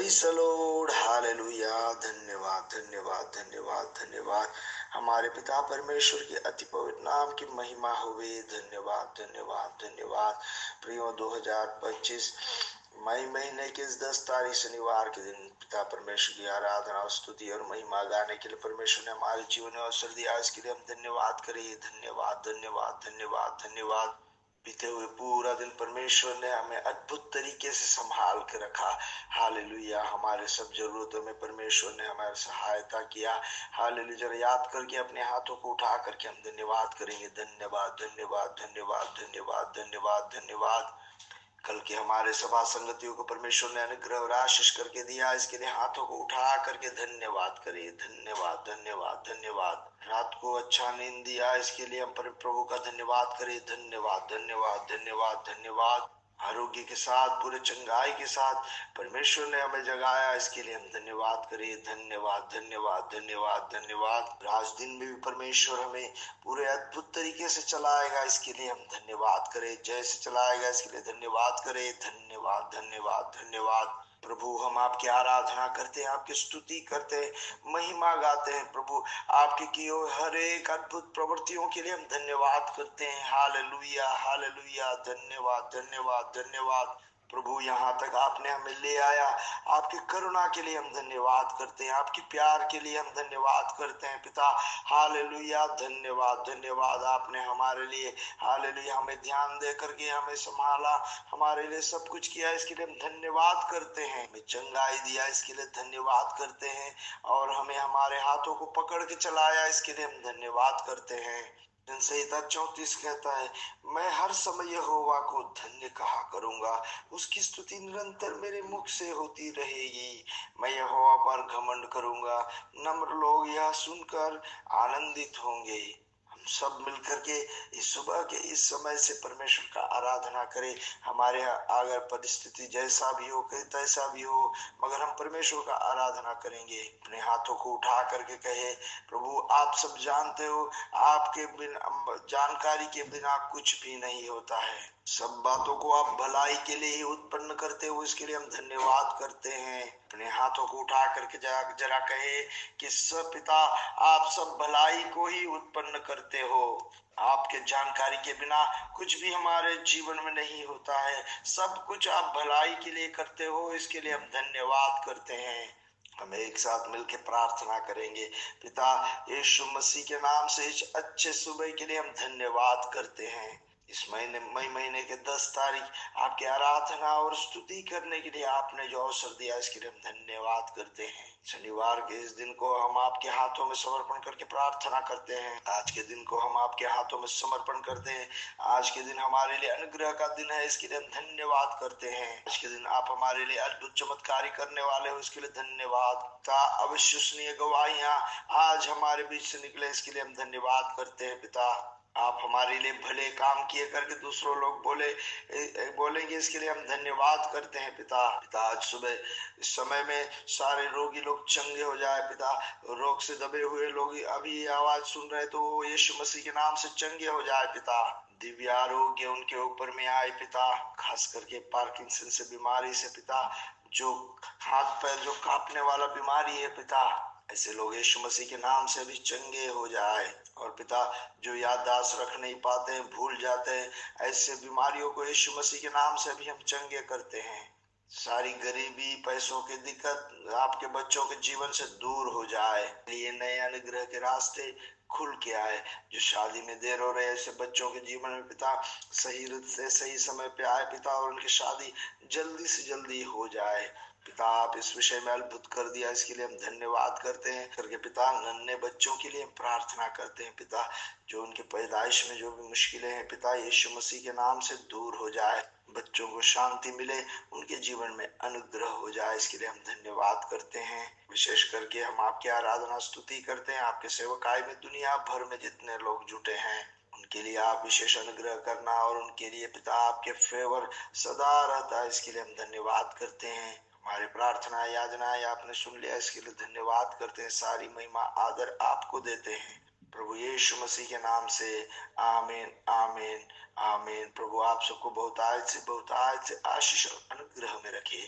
Praise the Lord, hallelujah. धन्यवाद, धन्यवाद, धन्यवाद, धन्यवाद। हमारे पिता परमेश्वर के अति पवित्र नाम की महिमा होवे। धन्यवाद, धन्यवाद, धन्यवाद। प्रियो 2025 मई महीने के इस 10 तारीख शनिवार के दिन पिता परमेश्वर की आराधना, स्तुति और महिमा गाने के लिए परमेश्वर ने हमारे जीवन में अवसर दिया। इसके लिए हम धन्यवाद करें। धन्यवाद, धन्यवाद, धन्यवाद, धन्यवाद। बीते हुए पूरा दिन परमेश्वर ने हमें अद्भुत तरीके से संभाल के रखा। हालेलुया। हमारे सब जरूरतों में परमेश्वर ने हमारी सहायता किया। हालेलुया। जरा याद करके अपने हाथों को उठा करके हम धन्यवाद करेंगे। धन्यवाद, धन्यवाद, धन्यवाद, धन्यवाद, धन्यवाद, धन्यवाद। कल के हमारे सभा संगतियों को परमेश्वर ने अनुग्रह और आशीष करके दिया। इसके लिए हाथों को उठा करके धन्यवाद करिए। धन्यवाद, धन्यवाद, धन्यवाद। रात को अच्छा नींद दिया, इसके लिए हम प्रभु का धन्यवाद करें। धन्यवाद, धन्यवाद, धन्यवाद, धन्यवाद। आरोग्य के साथ, पूरे चंगाई के साथ परमेश्वर ने हमें जगाया। इसके लिए हम धन्यवाद करें। धन्यवाद, धन्यवाद, धन्यवाद, धन्यवाद। आज दिन में भी परमेश्वर हमें पूरे अद्भुत तरीके से चलाएगा। इसके लिए हम धन्यवाद करें। जैसे चलाएगा इसके लिए धन्यवाद करें। धन्यवाद, धन्यवाद, धन्यवाद। प्रभु हम आपकी आराधना करते हैं, आपकी स्तुति करते हैं, महिमा गाते हैं। प्रभु आपके किए हुए हर एक अद्भुत प्रवृत्तियों के लिए हम धन्यवाद करते हैं। Hallelujah, hallelujah. धन्यवाद, धन्यवाद, धन्यवाद। प्रभु यहाँ तक आपने हमें ले आया, आपकी करुणा के लिए हम धन्यवाद करते हैं, आपके प्यार के लिए हम धन्यवाद करते हैं पिता। हालेलुया। धन्यवाद, धन्यवाद। आपने हमारे लिए हालेलुया हमें ध्यान दे करके हमें संभाला, हमारे लिए सब कुछ किया। इसके लिए हम धन्यवाद करते हैं। हमें चंगाई दिया, इसके लिए धन्यवाद करते हैं। और हमें हमारे हाथों को पकड़ के चलाया, इसके लिए हम धन्यवाद करते हैं। संहिता 34 कहता है, मैं हर समय यहोवा को धन्य कहा करूंगा, उसकी स्तुति निरंतर मेरे मुख से होती रहेगी। मैं यहोवा पर घमंड करूंगा, नम्र लोग यह सुनकर आनंदित होंगे। हम सब मिलकर के इस सुबह के इस समय से परमेश्वर का आराधना करें। हमारे अगर परिस्थिति जैसा भी हो, तैसा भी हो, मगर हम परमेश्वर का आराधना करेंगे। अपने हाथों को उठा करके कहे, प्रभु आप सब जानते हो, आपके बिना, जानकारी के बिना कुछ भी नहीं होता है। सब बातों को आप भलाई के लिए ही उत्पन्न करते हो, इसके लिए हम धन्यवाद करते हैं। अपने हाथों को उठा करके जरा कहे कि सब पिता आप सब भलाई को ही उत्पन्न करते हो। आपके जानकारी के बिना कुछ भी हमारे जीवन में नहीं होता है। सब कुछ आप भलाई के लिए करते हो, इसके लिए हम धन्यवाद करते हैं। हम एक साथ मिलकर प्रार्थना करेंगे। पिता यीशु मसीह के नाम से इस अच्छे सुबह के लिए हम धन्यवाद करते हैं। इस मई महीने के 10 तारीख आपकी आराधना और स्तुति करने के लिए आपने जो अवसर दिया, इसके लिए हम धन्यवाद करते हैं। शनिवार के इस दिन को हम आपके हाथों में समर्पण करके प्रार्थना करते हैं। आज के दिन को हम आपके हाथों में समर्पण करते हैं। आज के दिन हमारे लिए अनुग्रह का दिन है, इसके लिए हम धन्यवाद करते हैं। आज के दिन आप हमारे लिए अद्भुत चमत्कारी करने वाले हो, इसके लिए धन्यवाद। अविश्वसनीय गवाहियां आज हमारे बीच से निकले, इसके लिए हम धन्यवाद करते हैं पिता। आप हमारे लिए भले काम किए करके दूसरों लोग बोलेंगे, इसके लिए हम धन्यवाद करते हैं पिता। आज सुबह इस समय में सारे रोगी लोग चंगे हो जाए पिता। रोग से दबे हुए लोग अभी आवाज सुन रहे तो यीशु मसीह के नाम से चंगे हो जाए पिता। दिव्य आरोग्य उनके ऊपर में आए पिता, खास करके पार्किंसन से बीमारी से पिता, जो हाथ पैर जो कांपने वाला बीमारी है पिता, ऐसे लोग यीशु मसीह के नाम से भी चंगे हो जाए। और पिता जो याददाश्त रख नहीं पाते हैं, भूल जाते हैं, ऐसे बीमारियों को यीशु मसीह के नाम से भी हम चंगे करते हैं। सारी गरीबी, पैसों की दिक्कत आपके बच्चों के जीवन से दूर हो जाए। ये नए अनुग्रह के रास्ते खुल के आए। जो शादी में देर हो रहे ऐसे बच्चों के जीवन में पिता सही से सही समय पे आए पिता, और उनकी शादी जल्दी से जल्दी हो जाए पिता। आप इस विषय में अद्भुत कर दिया, इसके लिए हम धन्यवाद करते हैं। करके पिता नन्हे बच्चों के लिए हम प्रार्थना करते हैं पिता, जो उनके पैदाइश में जो भी मुश्किलें हैं पिता, यीशु मसीह के नाम से दूर हो जाए। बच्चों को शांति मिले, उनके जीवन में अनुग्रह हो जाए, इसके लिए हम धन्यवाद करते हैं। विशेष करके हम आपकी आराधना स्तुति करते हैं। आपके सेवकाई में दुनिया भर में जितने लोग जुटे हैं, उनके लिए आप विशेष अनुग्रह करना, और उनके लिए पिता आपके फेवर सदा रहता है, इसके लिए हम धन्यवाद करते हैं। हमारी प्रार्थना याचनाएं आपने सुन लिया, इसके लिए धन्यवाद करते हैं। सारी महिमा आदर आपको देते हैं प्रभु यीशु मसीह के नाम से, आमीन, आमीन, आमीन। प्रभु आप सबको बहुतायत से आशीष और अनुग्रह में रखे।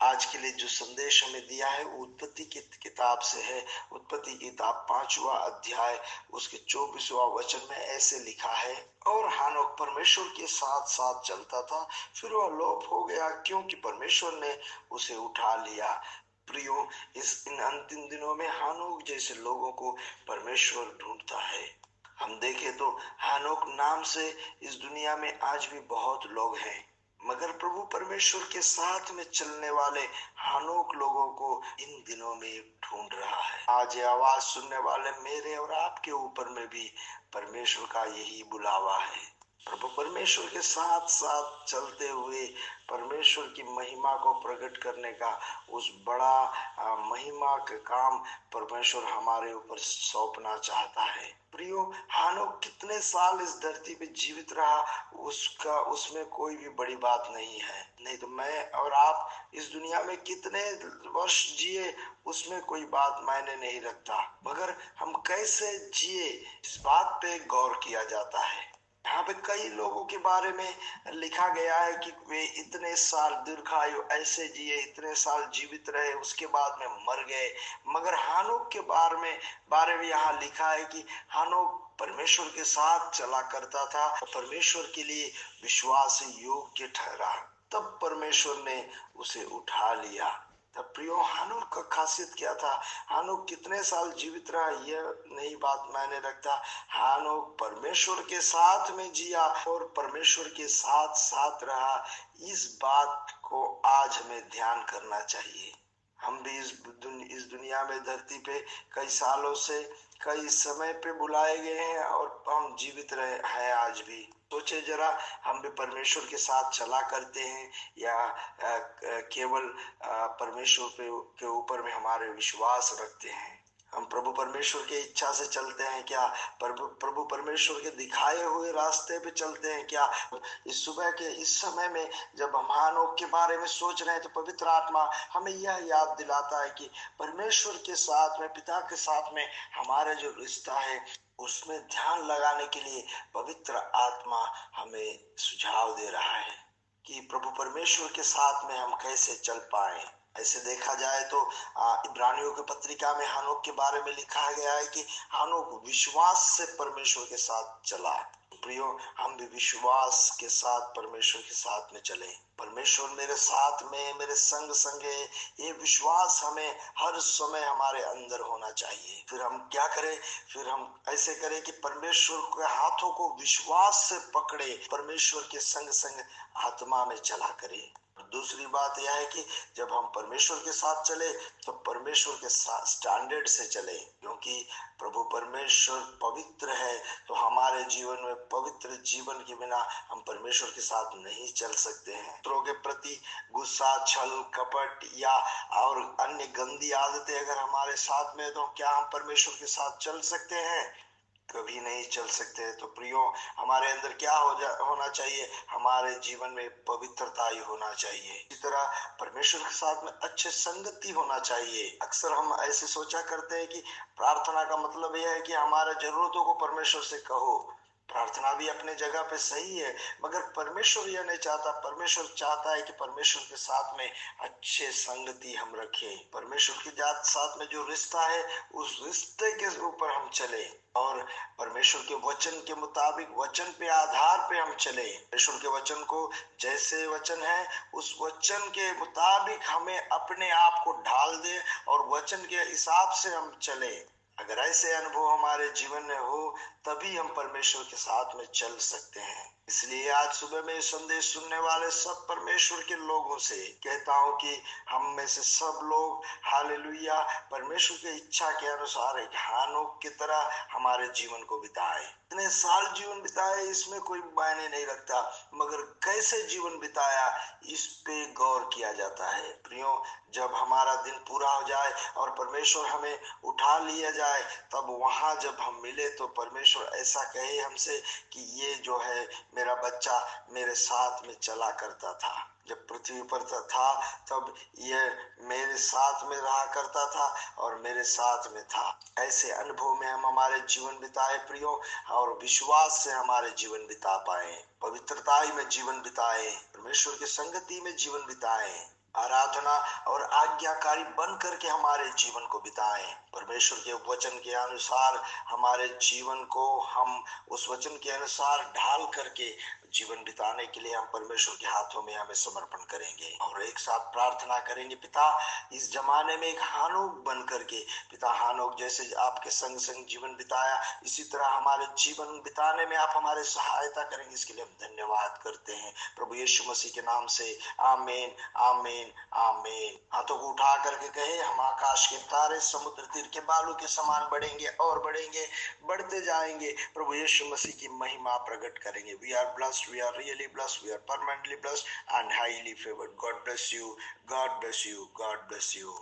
आज के लिए जो संदेश हमें दिया है वो उत्पत्ति की किताब से है। उत्पत्ति की किताब 5वां अध्याय उसके 24वां वचन में ऐसे लिखा है, और हानोक परमेश्वर के साथ साथ चलता था, फिर वह लोप हो गया क्योंकि परमेश्वर ने उसे उठा लिया। प्रियो, इन अंतिम दिनों में हानोक जैसे लोगों को परमेश्वर ढूंढता है। हम देखें तो हानोक नाम से इस दुनिया में आज भी बहुत लोग हैं, मगर प्रभु परमेश्वर के साथ में चलने वाले हानोक लोगों को इन दिनों में ढूंढ रहा है। आज ये आवाज सुनने वाले मेरे और आपके ऊपर में भी परमेश्वर का यही बुलावा है। प्रभु परमेश्वर के साथ साथ चलते हुए परमेश्वर की महिमा को प्रकट करने का उस बड़ा महिमा का काम परमेश्वर हमारे ऊपर सौंपना चाहता है। प्रियो, हानोक कितने साल इस धरती पे जीवित रहा उसका उसमें कोई भी बड़ी बात नहीं है। नहीं तो मैं और आप इस दुनिया में कितने वर्ष जिए उसमें कोई बात मायने नहीं रखता, मगर हम कैसे जिए इस बात पे गौर किया जाता है। यहाँ पे कई लोगों के बारे में लिखा गया है कि वे इतने साल दीर्घायु ऐसे जिए, इतने साल जीवित रहे, उसके बाद में मर गए। मगर हानोक के बारे में यहाँ लिखा है कि हानोक परमेश्वर के साथ चला करता था, परमेश्वर के लिए विश्वास योग्य ठहरा, तब परमेश्वर ने उसे उठा लिया। तब प्रियो, हानोक का खासियत क्या था? हानोक कितने साल जीवित रहा यह नहीं बात मायने रखता। हानोक परमेश्वर के साथ में जिया और परमेश्वर के साथ साथ रहा। इस बात को आज हमें ध्यान करना चाहिए। हम भी इस दुनिया में धरती पे कई सालों से कई समय पे बुलाए गए हैं और हम जीवित रहे हैं आज भी। सोचे जरा, हम भी परमेश्वर के साथ चला करते हैं या केवल परमेश्वर के ऊपर में हमारे विश्वास रखते हैं? हम प्रभु परमेश्वर की इच्छा से चलते हैं क्या? प्रभु परमेश्वर के दिखाए हुए रास्ते पे चलते हैं क्या? इस सुबह के इस समय में जब हम हानोक के बारे में सोच रहे हैं तो पवित्र आत्मा हमें यह याद दिलाता है कि परमेश्वर के साथ में, पिता के साथ में हमारा जो रिश्ता है उसमें ध्यान लगाने के लिए पवित्र आत्मा हमें सुझाव दे रहा है कि प्रभु परमेश्वर के साथ में हम कैसे चल पाए। ऐसे देखा जाए तो इब्रानियों की पत्रिका में हानोक के बारे में लिखा गया है कि हानोक विश्वास से परमेश्वर के साथ चला। प्रियो, हम भी विश्वास के साथ परमेश्वर के साथ में चले। परमेश्वर मेरे साथ में, मेरे संग संग है, ये विश्वास हमें हर समय हमारे अंदर होना चाहिए। फिर हम क्या करें? फिर हम ऐसे करें कि परमेश्वर के हाथों को विश्वास से पकड़े, परमेश्वर के संग संग आत्मा में चला करें। दूसरी बात यह है कि जब हम परमेश्वर के साथ चले तो परमेश्वर के स्टैंडर्ड से चले, क्योंकि प्रभु परमेश्वर पवित्र है। तो हमारे जीवन में पवित्र जीवन के बिना हम परमेश्वर के साथ नहीं चल सकते हैं। दूसरों के प्रति गुस्सा, छल, कपट या और अन्य गंदी आदतें अगर हमारे साथ में, तो क्या हम परमेश्वर के साथ चल सकते हैं? कभी नहीं चल सकते। तो प्रियो, हमारे अंदर क्या होना चाहिए? हमारे जीवन में पवित्रता ही होना चाहिए। इसी तरह परमेश्वर के साथ में अच्छे संगति होना चाहिए। अक्सर हम ऐसे सोचा करते हैं कि प्रार्थना का मतलब यह है कि हमारे जरूरतों को परमेश्वर से कहो। प्रार्थना भी अपने जगह पे सही है, मगर परमेश्वर यह नहीं चाहता। परमेश्वर चाहता है कि परमेश्वर के साथ में अच्छे संगति हम रखें। परमेश्वर के साथ में जो रिश्ता है उस रिश्ते के ऊपर हम चले और परमेश्वर के वचन के मुताबिक, वचन पे आधार पे हम चले। परमेश्वर के वचन को जैसे वचन है उस वचन के मुताबिक हमें अपने आप को ढाल दे और वचन के हिसाब से हम चले। अगर ऐसे अनुभव हमारे जीवन में हो तभी हम परमेश्वर के साथ में चल सकते हैं। इसलिए आज सुबह में संदेश सुनने वाले सब परमेश्वर के लोगों से कहता हूं कि हम में से सब लोग हालेलुया परमेश्वर की इच्छा के अनुसार एक हानोक की तरह हमारे जीवन को बिताए। इतने साल जीवन बिताए इसमें कोई मायने नहीं रखता, मगर कैसे जीवन बिताया इस पे गौर किया जाता है। प्रियो, जब हमारा दिन पूरा हो जाए और परमेश्वर हमें उठा लिया जाए, तब वहां जब हम मिले तो परमेश्वर ऐसा कहे हमसे कि ये जो है मेरा बच्चा मेरे साथ में चला करता था। जब पृथ्वी पर था तब ये मेरे साथ में रहा करता था और मेरे साथ में था। ऐसे अनुभव में हम हमारे जीवन बिताए प्रियो, और विश्वास से हमारे जीवन बिता पाए, पवित्रता में जीवन बिताए, परमेश्वर की संगति में जीवन बिताए। आराधना और आज्ञाकारी बन करके हमारे जीवन को बिताएं। परमेश्वर के वचन के अनुसार हमारे जीवन को हम उस वचन के अनुसार ढाल करके जीवन बिताने के लिए हम परमेश्वर के हाथों में हमें समर्पण करेंगे और एक साथ प्रार्थना करेंगे। पिता, इस जमाने में एक हानोक बन करके, पिता हानोक जैसे आपके संग संग जीवन बिताया, इसी तरह हमारे जीवन बिताने में आप हमारे सहायता करेंगे, इसके लिए हम धन्यवाद करते हैं प्रभु यीशु मसीह के नाम से। आमीन, आमीन, आमीन। हाथों को उठा करके कहे, हम आकाश के तारे समुद्र तीर के बालू के समान बढ़ेंगे और बढ़ेंगे, बढ़ते जाएंगे, प्रभु यीशु मसीह की महिमा प्रकट करेंगे। We are blessed, we are really blessed, we are permanently blessed and highly favoured. God bless you, God bless you, God bless you.